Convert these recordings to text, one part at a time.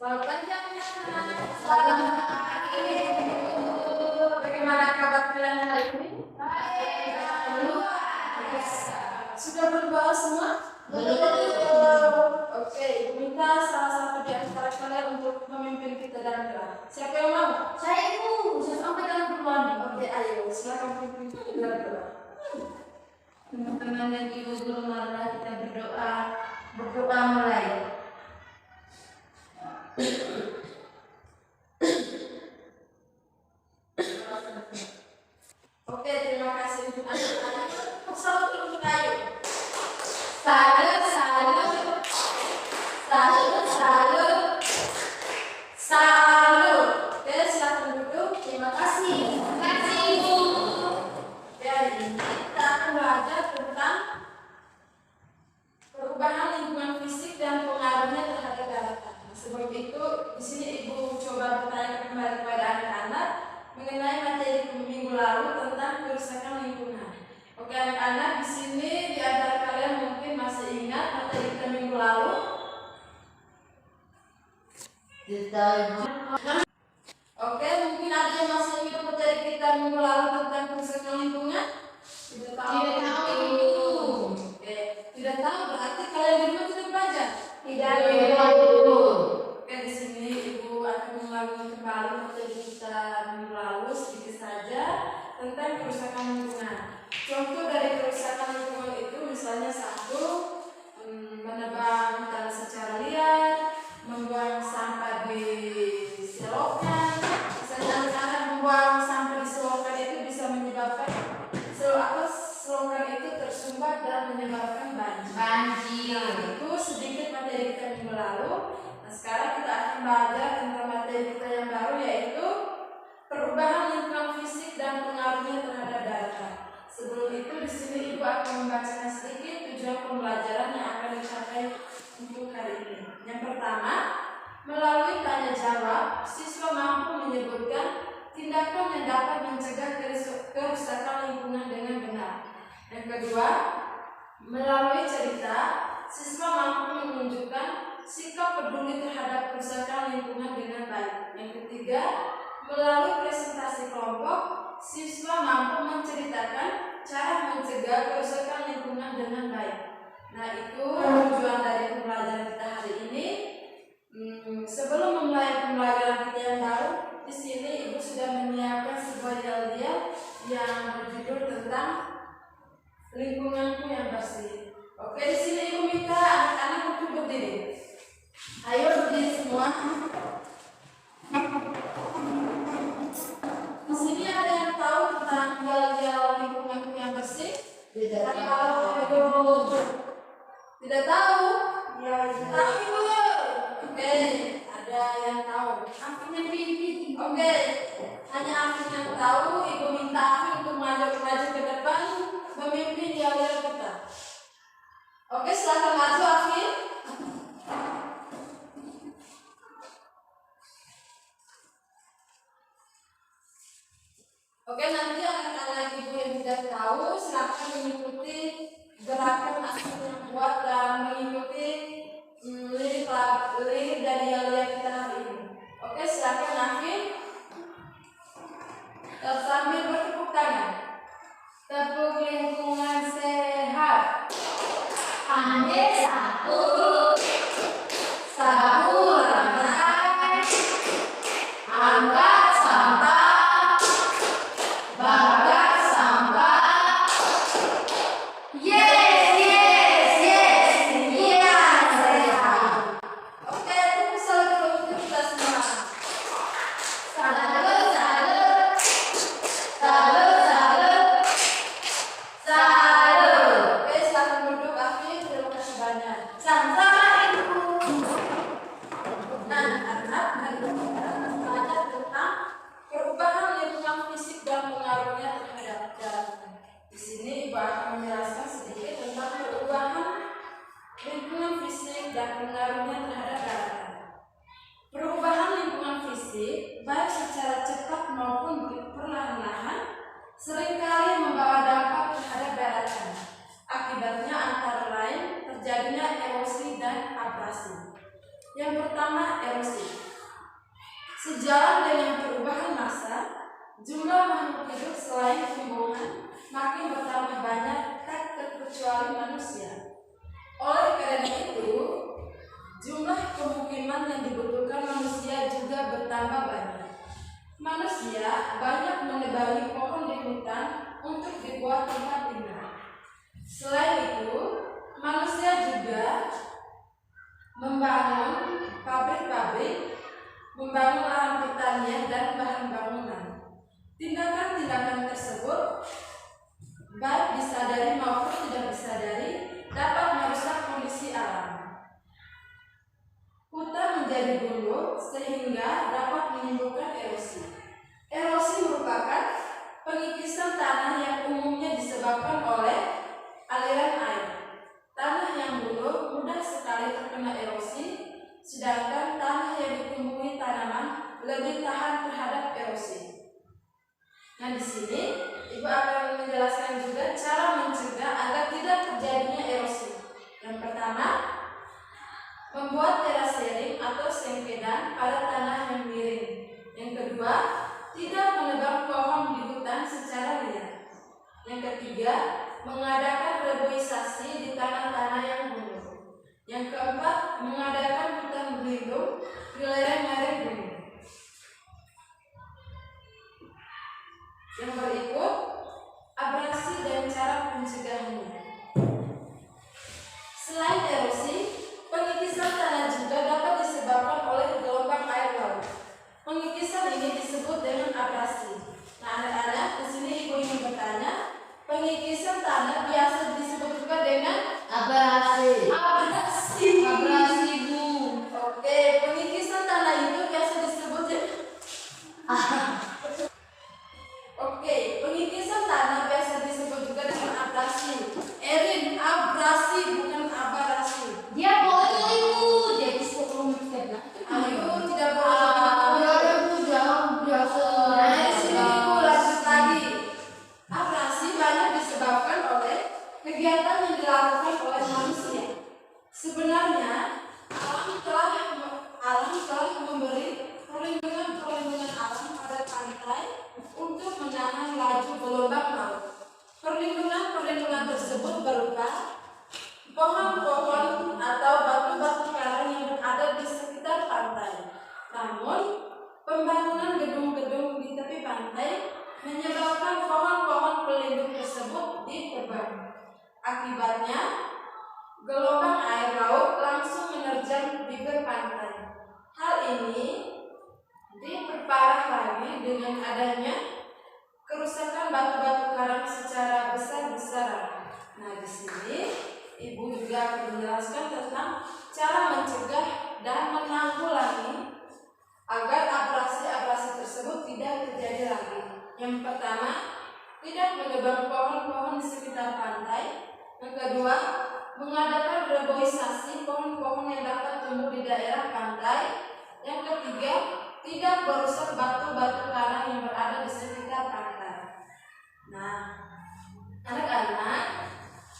Selamat pagi. Bagaimana kabar kalian hari ini? Baik. Luar biasa. Sudah berdoa semua? Belum. Oke, Ibu minta salah satu di antara kalian untuk memimpin kita dalam doa. Siapa yang mau? Saya Ibu. Saya sampai dalam duluan. Oke, ayo silakan memimpin kita dalam doa. Teman-teman dan Ibu guru, marilah kita berdoa. Berdoa mulai. Oke, terima kasih untuk anak-anak. Salut untuk ayo. Salut, salut. Salut, salut. Salut. Oke, silakan duduk. Terima kasih. Terima kasih Ibu. Oke, hari ini kita akan belajar tentang perubahan lingkungan fisik dan pengaruhnya terhadap daratan. Sebelum itu, di sini Ibu coba bertanya kembali kepada anak-anak mengenai materi minggu lalu tentang kerusakan lingkungan. Oke, anak-anak, di sini di antara kalian mungkin masih ingat materi kita minggu lalu? Oke, mungkin ada yang masih ingat materi kita minggu lalu tentang kerusakan lingkungan? Tidak tahu. Oke, tidak tahu berarti kalian di rumah tidak belajar? Tidak tahu. Oke, di sini Ibu akan mengulangi kembali materi kita minggu lalu sedikit saja tentang kerusakan lingkungan. Contoh dari kerusakan lingkungan itu misalnya satu, menebang hutan secara liar, membuang sampah di selokan. Misalnya anak-anak membuang sampah di selokan itu bisa menyebabkan selokan itu tersumbat dan menyebabkan banjir. Nah, itu sedikit materi kita minggu lalu. Nah, sekarang kita akan belajar tentang materi kita yang baru, yaitu perubahan lingkungan fisik dan pengaruhnya terhadap daratan. Sebelum itu, di sini Ibu akan membacakan sedikit tujuan pembelajaran yang akan dicapai untuk hari ini. Yang pertama, melalui tanya jawab, siswa mampu menyebutkan tindakan yang dapat mencegah kerusakan lingkungan dengan benar. Yang kedua, melalui cerita, siswa mampu menunjukkan sikap peduli terhadap kerusakan lingkungan dengan baik. Yang ketiga, melalui presentasi kelompok, siswa mampu menceritakan cara mencegah kerusakan lingkungan dengan baik. Nah, itu tujuan dari pembelajaran kita hari ini. Sebelum memulai pembelajaran kita yang baru, di sini Ibu sudah menyiapkan sebuah yel-yel yang berjudul tentang lingkunganku yang bersih. Oke, di sini Ibu minta anak-anak untuk berdiri. Ayo berdiri semua. Di sini ada yang tahu tentang yel-yel lingkunganku yang bersih? Tidak tahu. Tidak tahu? Ya, tahu Ibu. Oke, ada yang tahu. Afin yang pimpin. Oke, hanya Afin yang tahu. Ibu minta Afin untuk maju ke depan memimpin yel-yel kita. Oke, silakan maju Afin. Oke, nanti anak-anak Ibu yang tidak tahu silakan mengikuti gerakan Afin yang kuat dan mengikuti lirik dari yel-yel kita hari ini. Oke, silakan Afin. Sambil bertepuk tangan. Tepuk lingkungan sehat. Pandai satu. Sapu lantai. Angkat sampah. Bakar sampah. Yes. Iya, sehat. Oke, tepuk salut untuk kita semua. Salut. Oke, silakan duduk Afin. Terima kasih banyak. Sama-sama Ibu. Nah, anak-anak, hari ini kita akan belajar tentang perubahan lingkungan fisik dan pengaruhnya terhadap daratan. Di sini Ibu akan menjelaskan sedikit tentang perubahan lingkungan fisik dan pengaruhnya terhadap daratan. Perubahan lingkungan fisik, baik secara cepat maupun perlahan-lahan, seringkali membawa dampak terhadap daratan. Akibatnya antara lain terjadinya erosi dan abrasi. Yang pertama, erosi. Sejalan dengan perubahan massa, jumlah makhluk hidup selain tumbuhan makin bertambah banyak, tak terkecuali manusia. Oleh karena itu, jumlah pemukiman yang dibutuhkan manusia juga bertambah banyak. Manusia banyak menebangi pohon di hutan untuk dibuat tempat tinggal. Selain itu, manusia juga membangun pabrik-pabrik, membangun lahan pertanian dan bahan bangunan. Tindakan-tindakan tersebut, baik disadari maupun tidak disadari, dapat merusak kondisi alam. Hutan menjadi gundul sehingga dapat menimbulkan erosi. Erosi merupakan pengikisan tanah yang umumnya disebabkan oleh aliran air. Tanah yang gundul mudah sekali terkena erosi, sedangkan tanah yang ditumbuhi tanaman lebih tahan terhadap erosi. Nah, di sini Ibu akan menjelaskan juga cara mencegah agar tidak terjadinya erosi. Yang pertama, membuat terasering atau sengkedan pada tanah yang miring. Yang kedua, tidak menebang pohon di hutan secara liar. Yang ketiga, mengadakan reboisasi di tanah-tanah yang gundul. Yang keempat, mengadakan hutan berlindung di lereng-lereng gunung. Yang berikut, abrasi dan cara pencegahannya. Selain erosi, pengikisan tanah juga dapat disebabkan oleh gelombang air laut. Pengikisan ini disebut dengan abrasi. Nah, anak-anak, di sini Ibu ingin bertanya, pengikisan tanah biasa disebut juga dengan Abrasi. abrasi. Abrasi, Bu. Oke, pengikisan tanah itu biasa disebut Oke, pengikisan tanah biasa disebut juga dengan abrasi. Erin, abrasi bukan abarasi. Dia boleh Ibu. Dia bisa komunikasi. Ayo, tidak boleh. Nah, di sini Ibu lanjut lagi. Abrasi banyak disebabkan oleh kegiatan yang dilakukan oleh manusia. Sebenarnya alam telah memberi perlindungan alam pada pantai untuk menahan laju gelombang laut. Perlindungan tersebut berupa pohon-pohon atau batu-batu karang yang berada di sekitar pantai. Namun, pembangunan gedung-gedung di tepi pantai menyebabkan pohon-pohon pelindung tersebut ditebang. Akibatnya, gelombang air laut langsung menerjang bibir pantai. Hal ini diperparah lagi dengan adanya kerusakan batu-batu karang secara besar-besaran. Nah, di sini Ibu juga akan menjelaskan tentang cara mencegah dan menanggulangi agar abrasi-abrasi tersebut tidak terjadi lagi. Yang pertama, tidak menebang pohon-pohon di sekitar pantai. Yang kedua, mengadakan reboisasi pohon-pohon yang dapat tumbuh di daerah pantai. Yang ketiga, tidak merusak batu-batu karang yang berada di sekitar pantai. Nah, anak-anak,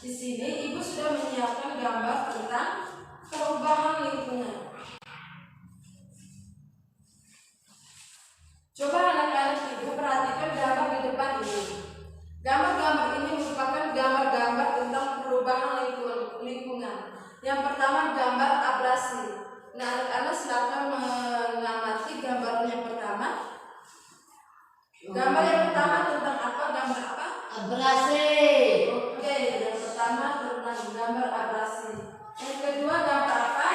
di sini Ibu sudah menyiapkan gambar tentang perubahan lingkungan. Coba anak-anak Ibu perhatikan gambar di depan ini. Gambar-gambar ini merupakan gambar-gambar tentang perubahan lingkungan. Yang pertama, gambar abrasi. Nah, anak-anak silakan mengamati gambar yang pertama. Gambar yang pertama tentang apa? Gambar apa? Abrasi. Oke, yang pertama tentang gambar abrasi. Yang kedua gambar apa?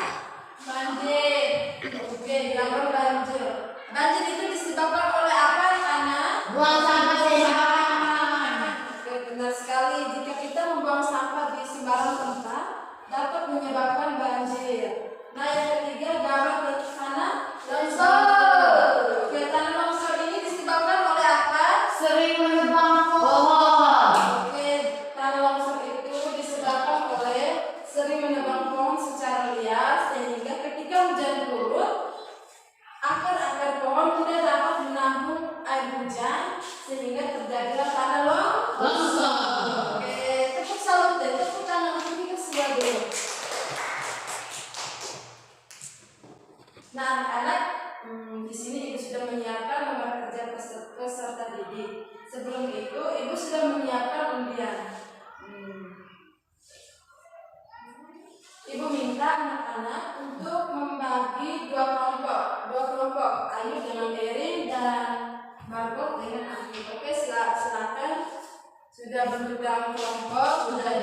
Banjir. Oke, gambar banjir. Banjir itu disebabkan oleh apa, anak? Buang sampah sembarangan. Oke, benar sekali. Jika kita membuang sampah di sembarang tempat, dapat menyebabkan banjir. Nah, yang ketiga gambar di sana longsor. Oke, tanah longsor ini disebabkan oleh apa? Sering menebang pohon. Oke, tanah longsor itu disebabkan oleh sering menebang pohon secara liar, sehingga ketika hujan turun, akar-akar pohon tidak dapat menampung air hujan, sehingga terjadilah tanah longsor. Oke, tepuk salut deh, tepuk tangan untuk kita semua dulu. meminta anak-anak untuk membagi dua kelompok. Ayu dengan Erin dan Margot dengan Aki. Oke, silakan. Sudah bentuk dalam kelompok, sudah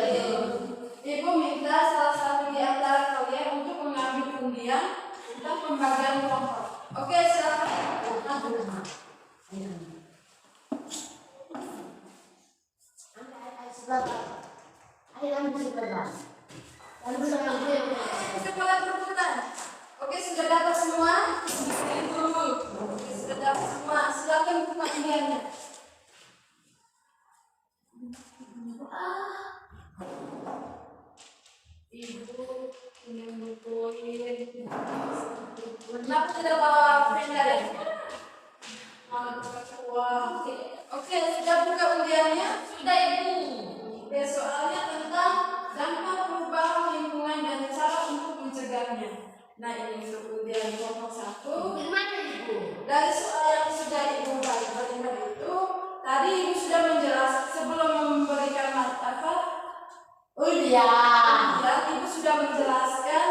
Ibu minta salah satu di antara kalian untuk mengambil undian tentang pembagian kelompok. Oke, silakan. Kepala berputar. Oke, sudah dapat semua? Oke, sudah dapat semua. Silakan buka undiannya. Ibu ingin bukuin. Kenapa tidak bawa pen dari? Oke, sudah buka undiannya? Sudah, Ibu. Oke, soalnya tentang dampak perubahan lingkungan dan cara untuk mencegahnya. Nah, ini untuk undian kelompok 1. Gimana, Ibu? Dari soal yang sudah Ibu berikan itu, tadi Ibu sudah menjelaskan sebelum memberikan Ibu sudah menjelaskan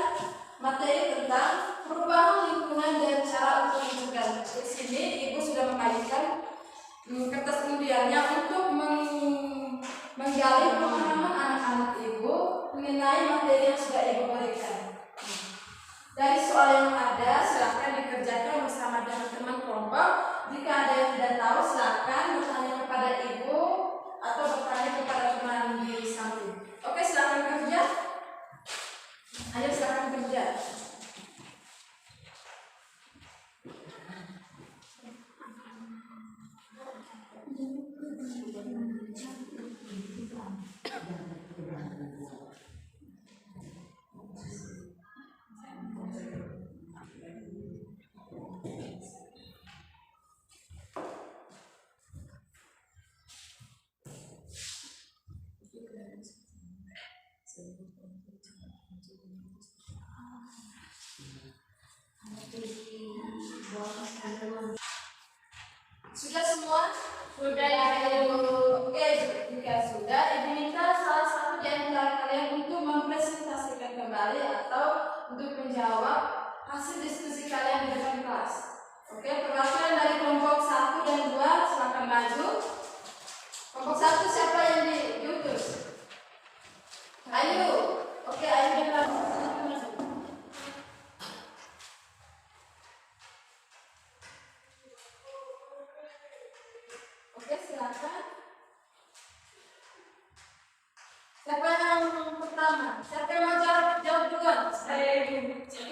materi tentang perubahan lingkungan dan cara untuk mencegah. Di sini Ibu sudah mengajukan kertas undiannya untuk menggali pemahaman anak-anak Ibu mengenai materi yang sudah Ibu berikan. Dari soal yang ada, silakan dikerjakan bersama dengan teman kelompok. Jika ada yang tidak tahu, silakan bertanya kepada Ibu atau bertanya kepada teman di samping. Oke, silakan kerja. Ayo silakan kerja. Sudah semua? Sudah ya. Oke, jika sudah, Ibu minta salah satu di antara kalian untuk mempresentasikan kembali atau untuk menjawab hasil diskusi kalian di depan kelas. Oke, perwakilan dari kelompok 1 dan 2 silakan maju. Kelompok 1 siapa yang diutus? Ayu. Oke, Ayu dan Rabu. Oke, silakan. Siapa yang pertama? Siapa yang mau jawab duluan? Oke,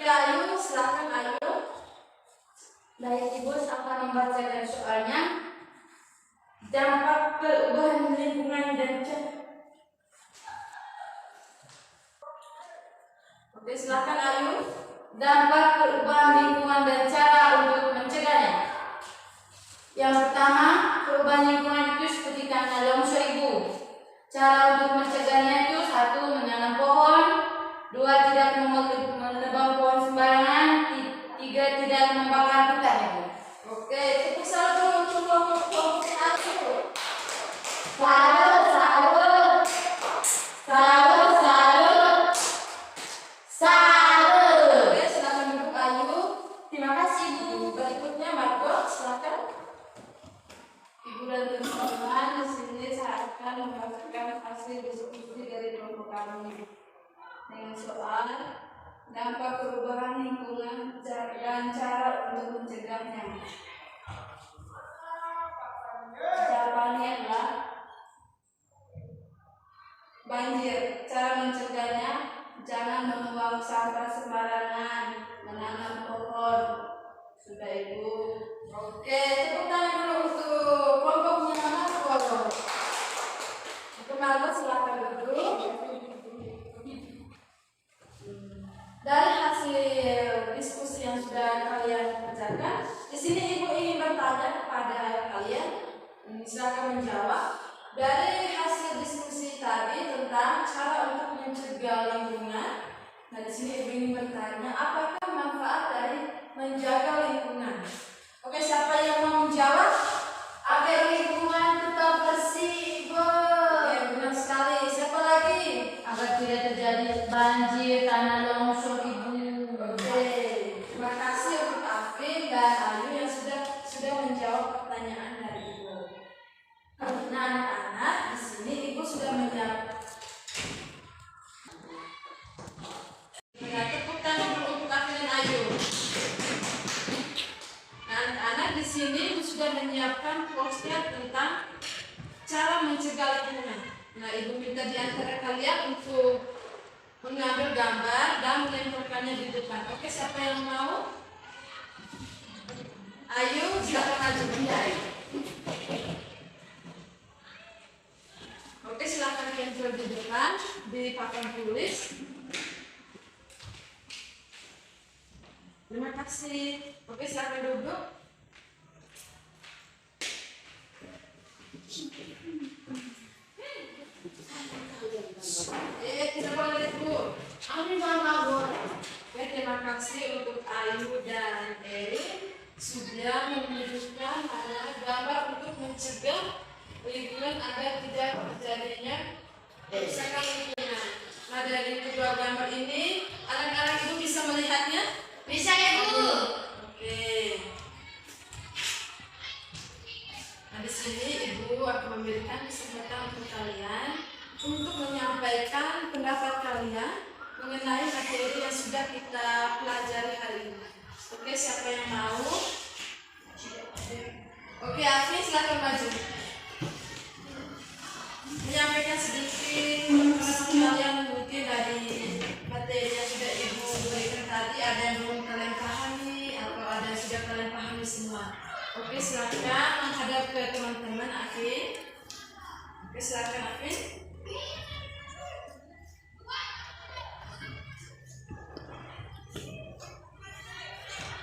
Ayu, silakan Ayu. Baik, Ibu akan membacakan soalnya. Dampak perubahan lingkungan dan Oke, silakan Ayu. dampak perubahan lingkungan dan cara untuk mencegahnya. Yang pertama, perubahan lingkungan itu seperti tanah longsor, Ibu. Cara untuk mencegahnya itu 1. Menanam pohon, 2. Tidak menebang pohon sembarangan, 3. Tidak membakar hutan, Ibu. Oke, tepuk tangan untuk kelompok 1. Salut. Oke, silakan duduk Ayu. Terima kasih, Bu. Berikutnya Margot, silakan. Ibu dan teman-teman, di sini saya akan membacakan hasil diskusi dari kelompok kami dengan soal dampak perubahan lingkungan dan cara untuk mencegahnya. Jawabannya adalah banjir. Cara mencegahnya, jangan membuang sampah sembarangan, menanam pohon. Sudah, Ibu. Oke, tepuk tangan dulu untuk kelompoknya Margot. Untuk Margot silakan duduk. Dari hasil diskusi yang sudah kalian kerjakan, di sini Ibu ingin bertanya kepada kalian. Silakan menjawab. Dari hasil diskusi tadi tentang cara untuk mencegah lingkungan, nah di sini Ibu ingin bertanya, apakah manfaat dari menjaga lingkungan? Oke, siapa yang mau menjawab? Agar lingkungan tetap bersih, Ibu. Oke, benar sekali. Siapa lagi? Agar tidak terjadi banjir, tanah longsor, ada di antara kalian untuk mengambil gambar dan melemparkannya di depan. Oke, siapa yang mau? Ayo, silakan maju. Oke, silakan cancel di depan di papan tulis. Terima kasih. Oke, silakan duduk. Tidak boleh Bu. Oke, terima kasih untuk Ayu dan Eri sudah menunjukkan mana gambar untuk mencegah lingkungan agar tidak terjadinya kerusakan lingkungan. Nah, dari kedua gambar ini, anak-anak Ibu bisa melihatnya? Bisa ya Bu? Oke. Nah, di sini Ibu akan memberikan kesempatan untuk kalian untuk menyampaikan pendapat kalian mengenai materi yang sudah kita pelajari hari ini. Oke, siapa yang mau? Oke, Afif, silakan maju. Menyampaikan sedikit informasi kalian mungkin dari materi yang sudah Ibu berikan tadi, ada yang belum kalian pahami atau ada yang sudah kalian pahami semua. Oke, silakan menghadap ke teman-teman Afif. Oke, silakan Afif.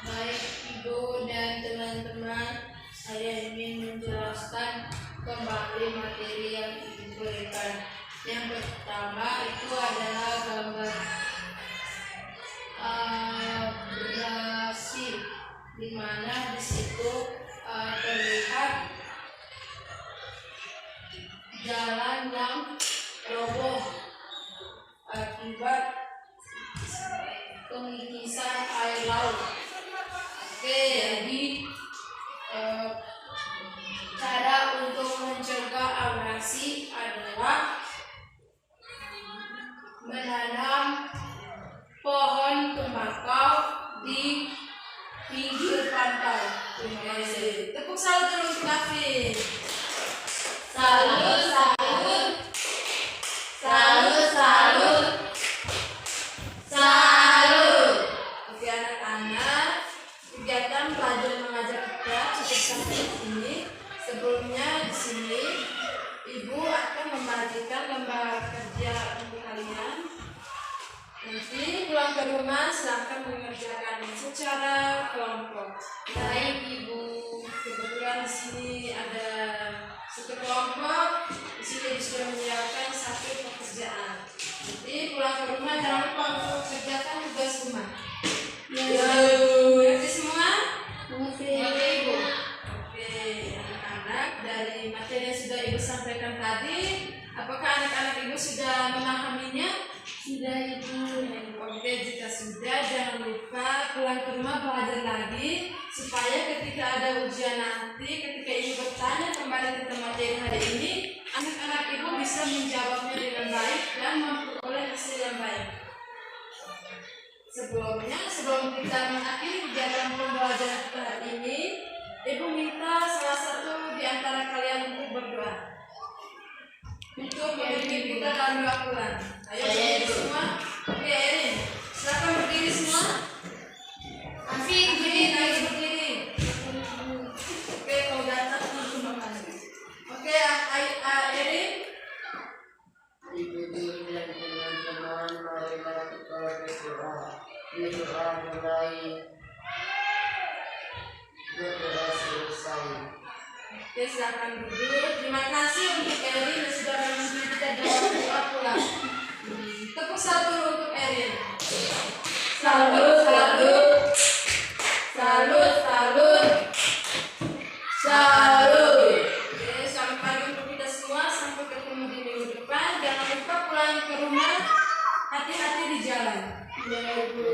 Baik Ibu dan teman-teman, saya ingin menjelaskan kembali materi yang Ibu berikan. Yang pertama itu adalah gambar abrasi, di mana di situ terlihat jalan yang roboh akibat pengikisan air laut. Oke, jadi cara untuk mencegah abrasi adalah menanam pohon tembakau di pinggir pantai. Terima kasih. Tepuk salut dulu untuk Afif. Salut, salut, salut, salut, salut. Oke, anak-anak, kegiatan belajar mengajar kita cukup sampai di sini. Sebelumnya di sini Ibu akan membagikan lembar kerja untuk kalian. Nanti pulang ke rumah silakan mengerjakannya secara kelompok. Baik Ibu. Kebetulan di sini ada satu kelompok. Di sini sudah menyiapkan satu pekerjaan. Nanti pulang ke rumah jangan lupa untuk kerjakan tugas rumah. Mengerti semua? Mengerti. Oke Ibu. Oke, anak-anak, dari materi yang sudah Ibu sampaikan tadi, apakah anak-anak Ibu sudah memahaminya? Sudah Ibu. Oke, jika sudah, jangan lupa pulang ke rumah belajar lagi supaya ketika ada ujian nanti, ketika Ibu bertanya kembali tentang materi hari ini, anak-anak Ibu bisa menjawabnya dengan baik dan memperoleh hasil yang baik. Sebelum kita mengakhiri kegiatan pembelajaran kita hari ini, Ibu minta salah satu di antara kalian untuk berdoa. Untuk memimpin kita dalam doa Quran. Ayo berdiri semua. Oke, Erin, silakan berdiri semua. Afif, Ayo berdiri. Oke, kalau datang langsung makan. Oke, Erin. Ibu dan teman-teman, marilah kita berdoa. Berdoa mulai, berdoa selesai. Oke, silakan duduk. Terima kasih untuk Erin yang sudah memimpin kita dalam doa pulang. Tepuk satu untuk Erin. Salut, salut, salut, salut, salut. Oke, selamat pagi untuk kita semua. Sampai ketemu di minggu depan. Jangan lupa pulang ke rumah hati-hati di jalan. Ya Ibu.